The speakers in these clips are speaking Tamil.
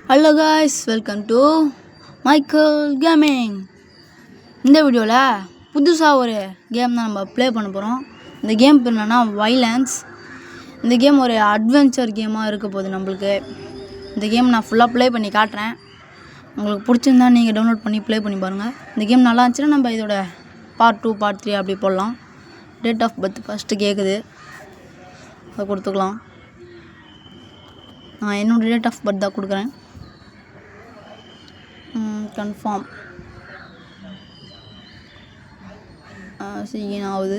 Hello guys, welcome to Michael gaming. இந்த வீடியோவில் புதுசாக ஒரு கேம் தான் நம்ம ப்ளே பண்ண போகிறோம். இந்த கேம் என்னென்னா வைலன்ஸ். இந்த கேம் ஒரு அட்வென்ச்சர் கேமாக இருக்க போகுது நம்மளுக்கு. இந்த கேம் நான் ஃபுல்லாக ப்ளே பண்ணி காட்டுறேன். உங்களுக்கு பிடிச்சிருந்தா நீங்கள் டவுன்லோட் பண்ணி ப்ளே பண்ணி பாருங்கள். இந்த கேம் நல்லா இருந்துச்சுன்னா நம்ம இதோட பார்ட் 2 பார்ட் 3 அப்படி போடலாம். டேட் ஆஃப் பர்த் ஃபஸ்ட்டு கேட்குது, அதை கொடுத்துக்கலாம். நான் என்னோடய டேட் ஆஃப் பர்த் தான் கொடுக்குறேன். கன்ஃபார்ம் சீன் ஆகுது.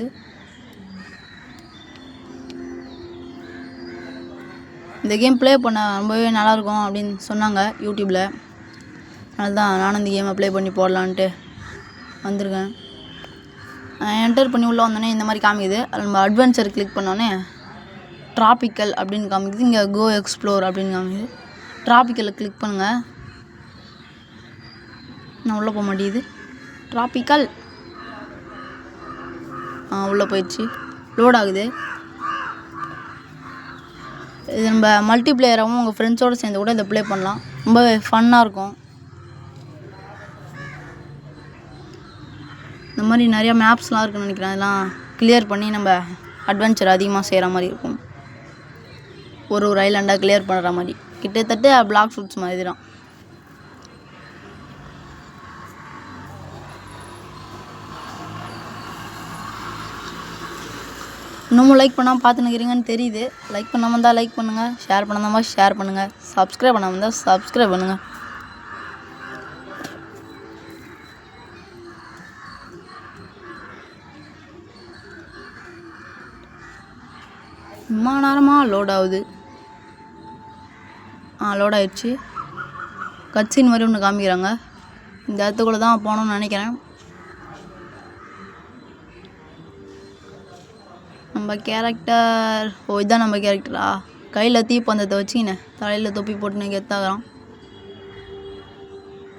இந்த கேம் ப்ளே பண்ண ரொம்பவே நல்லாயிருக்கும் அப்படின்னு சொன்னாங்க யூடியூப்பில். அதுதான் நானும் இந்த கேமை ப்ளே பண்ணி போடலான்ட்டு வந்திருக்கேன். என்டர் பண்ணி உள்ளே வந்தோடனே இந்த மாதிரி காமிக்குது. அதில் நம்ம அட்வென்ச்சர் கிளிக் பண்ணோன்னே ட்ராபிக்கல் அப்படின்னு காமிக்குது. இங்கே கோ எக்ஸ்ப்ளோர் அப்படின்னு காமிக்குது. ட்ராபிக்கலில் கிளிக் பண்ணுங்கள். நான் உள்ளே போக மாட்டேங்குது. ட்ராபிக்கல் உள்ளே போயிடுச்சு. லோட் ஆகுது. இது நம்ம மல்டிப்ளேயராகவும் உங்கள் ஃப்ரெண்ட்ஸோடு சேர்ந்து கூட இதை ப்ளே பண்ணலாம். ரொம்ப ஃபன்னாக இருக்கும். இந்த மாதிரி நிறையா மேப்ஸ்லாம் இருக்குன்னு நினைக்கிறேன். அதெல்லாம் கிளியர் பண்ணி நம்ம அட்வென்ச்சர் அதிகமாக செய்கிற மாதிரி இருக்கும். ஒரு ஐலாண்டாக கிளியர் பண்ணுற மாதிரி கிட்டத்தட்ட பிளாக் ஃபுட்ஸ் மாதிரி தான். இன்னமும் லைக் பண்ணாமல் பார்த்துன்னுக்கிறீங்கன்னு தெரியுது. லைக் பண்ணாமல் இருந்தால் லைக் பண்ணுங்கள், ஷேர் பண்ணாமல் ஷேர் பண்ணுங்கள், சப்ஸ்கிரைப் பண்ணாமல் இருந்தால் சப்ஸ்கிரைப் பண்ணுங்கள். ரொம்ப நேரமாக லோட் ஆகுது. லோட் ஆயிடுச்சு. கட்சின் மாதிரி ஒன்று காமிக்கிறாங்க. இந்த இடத்துக்குள்ளே தான் போகணுன்னு நினைக்கிறேன். நம்ம கேரக்டர் இதுதான் நம்ம கேரக்டரா? கையில் தீப்பந்தத்தை வச்சுக்கினேன், தலையில் தொப்பி போட்டுன்னு கெத்தாகிறான்.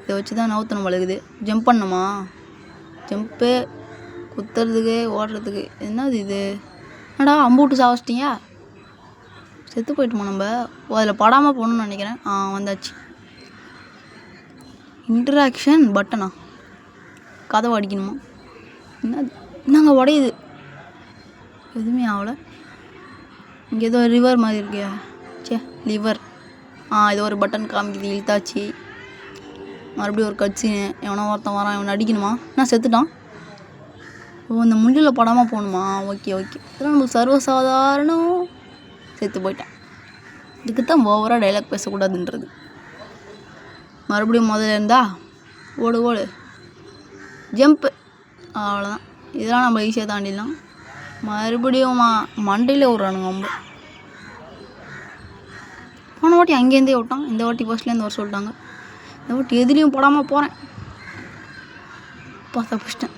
இதை வச்சு தான் நவுத்தணும் பழகுது. ஜம்ப் பண்ணணுமா? ஜம்ப்பு குத்துறதுக்கு ஓடுறதுக்கு என்னது இது? என்னடா அம்பூட்டு சாவச்சிட்டிங்க? செத்து போயிட்டோமா நம்ம? அதில் படாமல் போகணுன்னு நினைக்கிறேன். வந்தாச்சு. இன்ட்ராக்ஷன் பட்டனா? கதவை அடிக்கணுமா? என்னங்க உடையுது? எதுவுமே ஆகலை. இங்கே ஏதோ ரிவர் மாதிரி இருக்கியா? லிவர். ஏதோ ஒரு பட்டன் காமிக்குது, இழுத்தாச்சு. மறுபடியும் ஒரு கட்சின்னு எவனோ ஒருத்தன் வரான். இவனை அடிக்கணுமா? நான் செத்துட்டான். இந்த முள்ளில் படாமல் போகணுமா? ஓகே இதெல்லாம் நம்மளுக்கு சர்வசாதாரணம். செத்து போயிட்டான். இதுக்கு தான் ஓவராக டைலாக் பேசக்கூடாதுன்றது. மறுபடியும் முதல்ல இருந்தா ஓடு ஜம்ப்பு. அவ்வளோதான். இதெல்லாம் நம்ம ஈஸியாக தாண்டிடலாம். மறுபடியும் மண்டையில் விட்றானுங்க ரொம்ப. போன வாட்டி அங்கேருந்தே விட்டான், இந்த வாட்டி ஃபர்ஸ்ட்லேருந்து வர சொல்லிட்டாங்க. இந்த வாட்டி எதுலேயும் போடாமல் போகிறேன். தப்பிச்சிட்டேன்.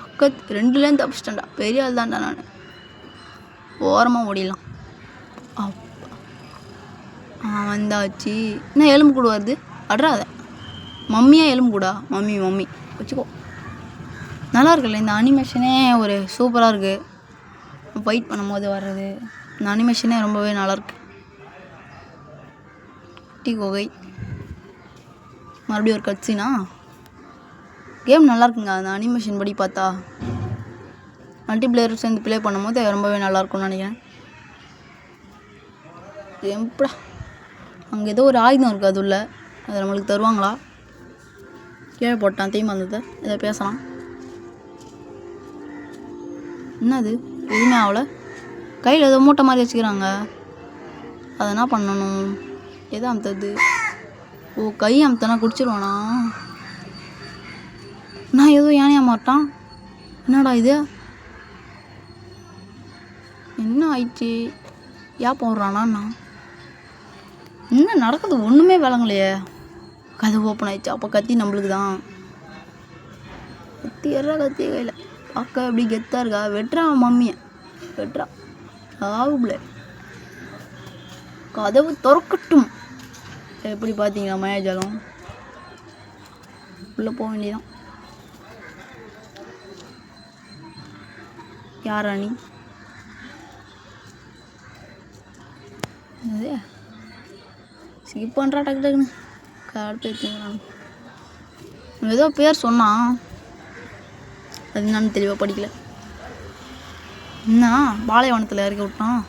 பக்கத்து 2லேருந்து தப்பிச்சிட்டேன்டா. பெரிய ஆள் தான்டா நான். ஓரமாக ஓடிடலாம். வந்தாச்சு. என்ன எலும்பு கூட வருது? அட்றாத மம்மியாக எலும்பு கூடா? மம்மி வச்சுக்கோ. நல்லா இருக்குல்ல இந்த அனிமேஷனே? ஒரு சூப்பராக இருக்குது. ஃபைட் பண்ணும்போது வர்றது இந்த அனிமேஷனே ரொம்பவே நல்லாயிருக்கு. டீ கோகை. மறுபடியும் ஒரு கட்சினா கேம் நல்லாயிருக்குங்க. அந்த அனிமேஷன் படி பார்த்தா மல்டிப்ளேயர் சேர்ந்து ப்ளே பண்ணும்போது ரொம்பவே நல்லாயிருக்கும்னு நினைக்கிறேன். எப்படா அங்கே ஏதோ ஒரு ஆயுதம் இருக்குது. அது உள்ள அதை நம்மளுக்கு தருவாங்களா? கீழே போட்டான் தீமந்தத்தை. இதை பேசலாம். என்னது? எதுவுமே ஆகலை. கையில் ஏதோ மூட்டை மாதிரி வச்சுக்கிறாங்க. அதை என்ன பண்ணணும்? எதை அமுத்தது? கை அமுத்தனா குடிச்சிருவானா? நான் ஏதோ யானையாக மாட்டான். என்னடா இது? என்ன ஆயிடுச்சு? போடுறானா? என்ன நடக்குது? ஒன்றுமே விளங்கலையே. கதை ஓப்பன் ஆயிடுச்சு. அப்போ கத்தி நம்மளுக்கு தான். கத்தி கையில் பார்க்க அப்படி கெத்தாக இருக்கா? வெட்டுறான் மம்மியை. வெட்டுறா ஆகுல. கதவு திறக்கட்டும். எப்படி பார்த்தீங்களா மயாஜாலம்? உள்ளே போக வேண்டியதான். யாரா நீ? ஸ்கிப் பண்ணுறா டக்கு டக்குன்னு. கடுப்பேற்றிக்கிறான். ஏதோ பேர் சொன்னான், அது என்னன்னு தெளிவாக படிக்கல. என்ன பாலைவனத்தில் இறக்கி விட்டான்.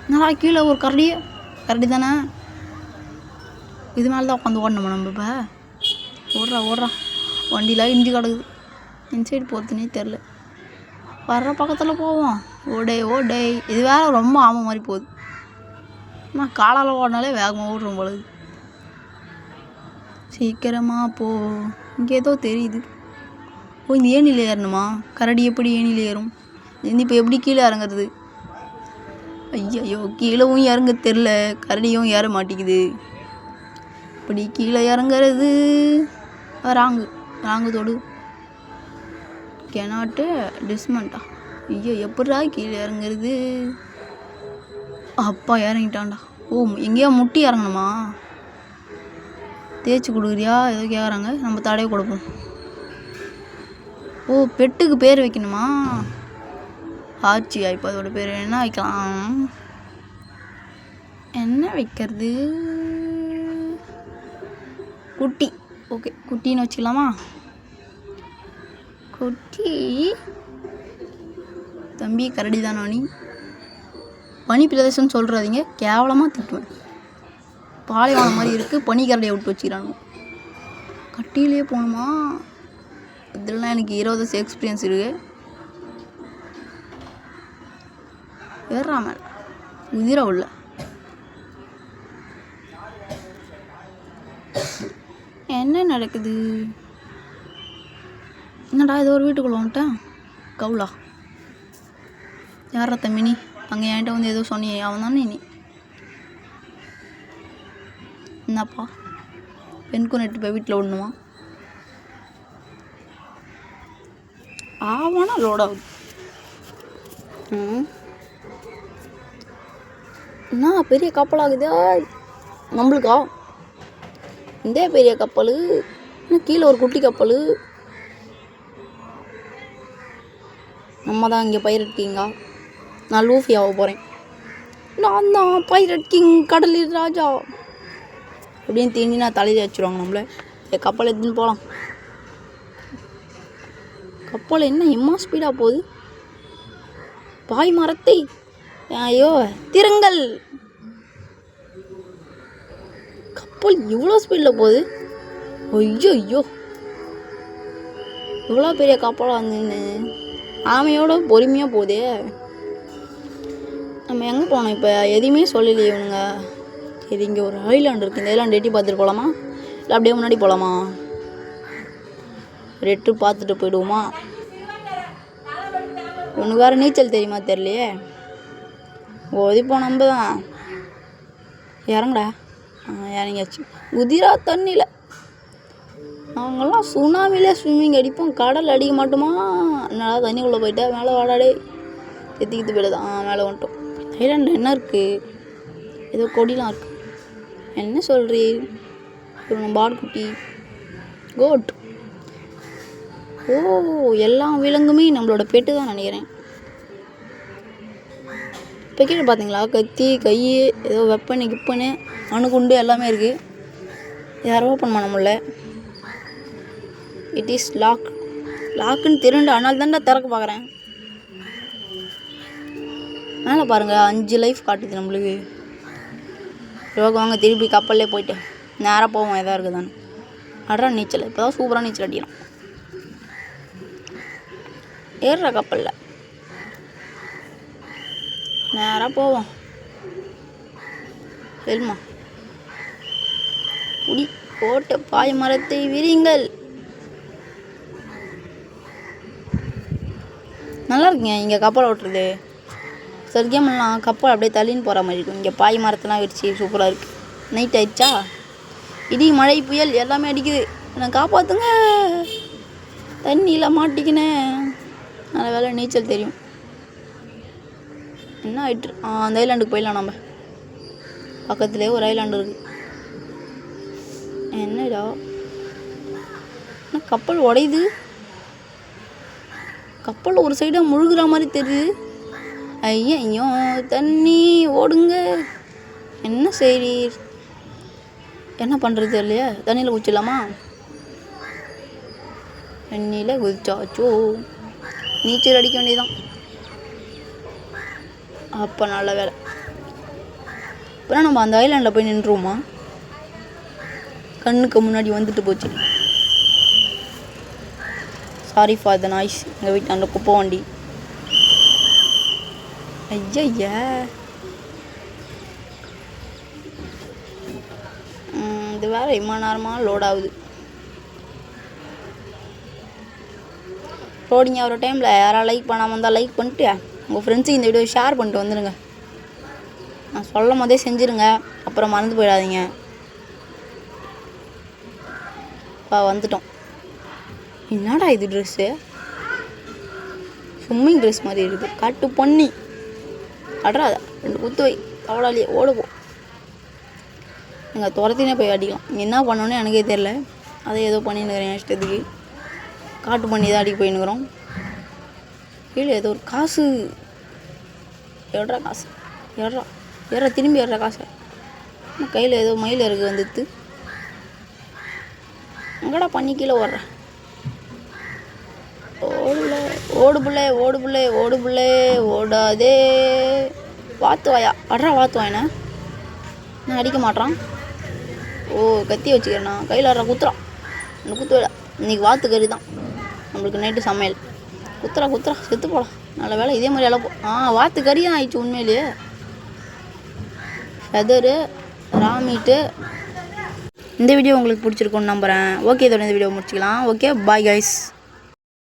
என்னடா கீழே ஒரு கரடி தானே, இது மேலே தான் உட்காந்து ஓடணுமா நம்ம? இப்போ ஓடுறா வண்டியில் இஞ்சி கிடக்குது. இன்சைடு போகிறதுனே தெரில. வர்ற பக்கத்தில் போவோம். ஓடே இது வேறு ரொம்ப ஆமை மாதிரி போகுது. நான் காலால் ஓடினாலே வேகமாக ஓடுறோம் பொழுது. சீக்கிரமாக போ. இங்கே ஏதோ தெரியுது. இந்த ஏணியில் ஏறணுமா? கரடி எப்படி ஏணியில் ஏறும்? இப்போ எப்படி கீழே இறங்குறது? ஐயோ கீழவும் இறங்க தெரில, கரடியும் ஏற மாட்டேங்குது. இப்படி கீழே இறங்குறது ராங்கு தொடு. கெனாட்டு டிஸ்மெண்ட்டா? ஐயோ எப்படா கீழே இறங்குறது? அப்பா இறங்கிட்டான்டா. எங்கேயோ முட்டி இறங்கணுமா? தேய்ச்சி கொடுக்குறியா ஏதோ கேட்குறாங்க. நம்ம தடவை கொடுப்போம். பெட்டுக்கு பேர் வைக்கணுமா? ஆச்சியா? இப்போ அதோட பேர் என்ன வைக்கலாம்? என்ன வைக்கிறது? குட்டி. ஓகே குட்டின்னு வச்சுக்கலாமா? குட்டி. தம்பி கரடி தானோ நீ? பனி பிரதேசம்னு சொல்கிறாதீங்க, கேவலமாக திட்டுவேன். பாலைவனம் மாதிரி இருக்குது, பனி கரடியை விட்டு வச்சுக்கிறாங்க. கட்டியிலே போகணுமா? இதெல்லாம் எனக்கு 20 வருஷம் எக்ஸ்பீரியன்ஸ் இருக்குது. ஏறா மேலே உதிர உள்ள. என்ன நடக்குது? என்னடா ஏதோ ஒரு வீட்டுக்குள்ளே வந்துட்டேன். கவுலா யாரா தம்பி நீ? அங்கே என்கிட்ட வந்து ஏதோ சொன்னியே, அவன் தானே நீ? என்னப்பா பெண்கும் நெட்டு போய் வீட்டில் விடணுமா? ஆவானா லோட் ஆகுது. என்ன பெரிய கப்பலாகுதா நம்மளுக்கா? இந்த பெரிய கப்பல் கீழே ஒரு குட்டி கப்பல். நம்ம தான் இங்கே பைரட் கிங்கா? நான் லூஃபி ஆக போகிறேன். நான் தான் பைரட் கிங், கடலில் ராஜா அப்படின்னு தீண்டி நான் தலையில் வச்சுருவாங்க நம்மளை. கப்பல் எடுத்துன்னு போகலாம். கப்பல் என்ன இம்மா ஸ்பீடாக போகுது? பாய் மரத்தை ஐயோ திருங்கள். கப்பல் இவ்வளோ ஸ்பீடில் போகுது. ஐயோ இவ்வளோ பெரிய கப்பலாக வந்துன்னு ஆமையோட பொறுமையாக போகுதே. நம்ம எங்கே போனோம் இப்போ? எதுவுமே சொல்லலையே இவனுங்க. சரி இங்கே ஒரு ஐலாண்டு இருக்குது, இந்த ஐலாண்டு எட்டி பார்த்துட்டு போகலாமா இல்லை அப்படியே முன்னாடி போகலாமா? ரெட்டு பார்த்துட்டு போயிடுவோமா? உனக்கு வேறு நீச்சல் தெரியுமா? தெரியலையே. இப்போ நம்ம தான் இறங்கடா. இறங்கியாச்சு. குதிரா தண்ணியில். நாங்கள்லாம் சுனாமிலே ஸ்விம்மிங் அடிப்போம், கடல் அடிக்க மாட்டோமா? என்னடா தண்ணிக்குள்ளே போயிட்டா? மேலே வாடாடே. எத்திக்கிட்டு போயிடுதான். மேலே வந்துட்டோம். ஐலாண்டில் என்ன இருக்குது? ஏதோ கொடிலாம் இருக்குது. என்ன சொல்கிறீர்? பாடுக்குட்டி கோட். எல்லா விலங்குமே நம்மளோட பெட்டு தான் நினைக்கிறேன். இப்போ கீழே பார்த்தீங்களா? கத்தி, கை, ஏதோ வெப்பனு கிப்பனு அணுகுண்டு எல்லாமே இருக்குது. யாரோ ஓப்பன் பண்ண முடியல. இட் இஸ் லாக்குன்னு திருண்டு ஆனால் தாண்டா திறக்க பார்க்குறேன். மேலே பாருங்கள் 5 லைஃப் காட்டுது நம்மளுக்கு. ரோக வாங்க திருப்பி கப்பல்லே போயிட்டு நேராக போவோம் எதாக இருக்குதான்னு. அட்ரா நீச்சல். இப்போ தான் சூப்பராக நீச்சல் அடிக்கலாம். ஏறுற கப்பலில் நேராக போவோம். செல்மா குடி போட்ட பாய் மரத்தை விரிங்கள். நல்லா இருக்குங்க இங்கே கப்பல் ஓட்டுறது. சர்க்கியமெல்லாம் கப்பல் அப்படியே தள்ளின்னு போகிற மாதிரி இருக்கும். இங்கே பாய் மரத்தெல்லாம் வெடிச்சு சூப்பராக இருக்குது. நைட் ஆயிடுச்சா? இடி, மழை, புயல் எல்லாமே அடிக்குது. என்னை காப்பாற்றுங்க, தண்ணியில் மாட்டிக்கினேன். நல்ல வேலை நீச்சல் தெரியும். என்ன ஆயிட்டு? அந்த ஐலாண்டுக்கு போயிடலாம். நம்ம பக்கத்துலேயே ஒரு ஐலாண்டு இருக்குது. என்னடா கப்பல் உடையுது. கப்பல் ஒரு சைடாக முழுகிற மாதிரி தெரியுது. ஐயோ தண்ணி ஓடுங்க. என்ன செய்றீர்? என்ன பண்ணுறது இல்லையா? தண்ணியில் குதிச்சிடலாமா? தண்ணியில் குதிச்சாச்சோ, நீச்சல் அடிக்க வேண்டியதான். அப்போ நல்ல வேலை. அப்புறம் நம்ம அந்த ஐலாண்டில் போய் நின்றுவோமா? கண்ணுக்கு முன்னாடி வந்துட்டு போச்சு. Sorry for the noise. எங்கள் வீட்டு அந்த குப்பை வண்டி. ஐயா இது வேறு இம்மா நேரமாக லோட் ஆகுது. லோடிங் ஆகிற டைமில் யாராவது லைக் பண்ணாமல் இருந்தால் லைக் பண்ணிட்டு உங்கள் ஃப்ரெண்ட்ஸுக்கு இந்த வீடியோ ஷேர் பண்ணிட்டு வந்துடுங்க. நான் சொல்லும் போதே செஞ்சுருங்க, அப்புறம் மறந்து போயிடாதீங்க. வந்துட்டோம். என்னடா இது ட்ரெஸ்ஸு? ஸ்விம்மிங் ட்ரெஸ் மாதிரி இருக்குது. காட்டு பொன்னி அட்றாத 2 குத்து வை, அவ்வளோலையே ஓடுவோம். எங்கள் துரத்தினே போய் அடிக்கலாம். என்ன பண்ணோன்னே எனக்கே தெரில. அதை ஏதோ பண்ணின்னுக்கிறேன் இஷ்டத்துக்கு. காட்டு பண்ணி தான் அடிக்க போயின்னுக்குறோம். கீழே ஏதோ ஒரு காசு. ஏறா காசு, ஏறா திரும்பி ஏறா காசை. கையில் ஏதோ மயில் இருக்கு வந்துடுது. எங்கடா பண்ணி கீழே ஓடுறேன். ஓடு புள்ளே ஓடாதே. வாத்து வாயா அட்ரா, வாத்து வாயினா நான் அடிக்க மாட்டான். ஓ கத்தி வச்சுக்கிறேண்ணா கையில் ஆடுறா. குத்துறான். அந்த குத்து வேலை இன்றைக்கி வாத்து கறி தான் நம்மளுக்கு நைட்டு சமையல். குத்துறா செத்து போகலாம். நல்ல வேலை இதே மாதிரி இழப்போம். வாத்து கறி தான் ஆயிடுச்சு உண்மையிலேயே. ஃபெதரு ராமீட்டு. இந்த வீடியோ உங்களுக்கு பிடிச்சிருக்குன்னு நம்புகிறேன். ஓகே, இதோட இந்த வீடியோ முடிச்சிக்கலாம். Okay, bye guys.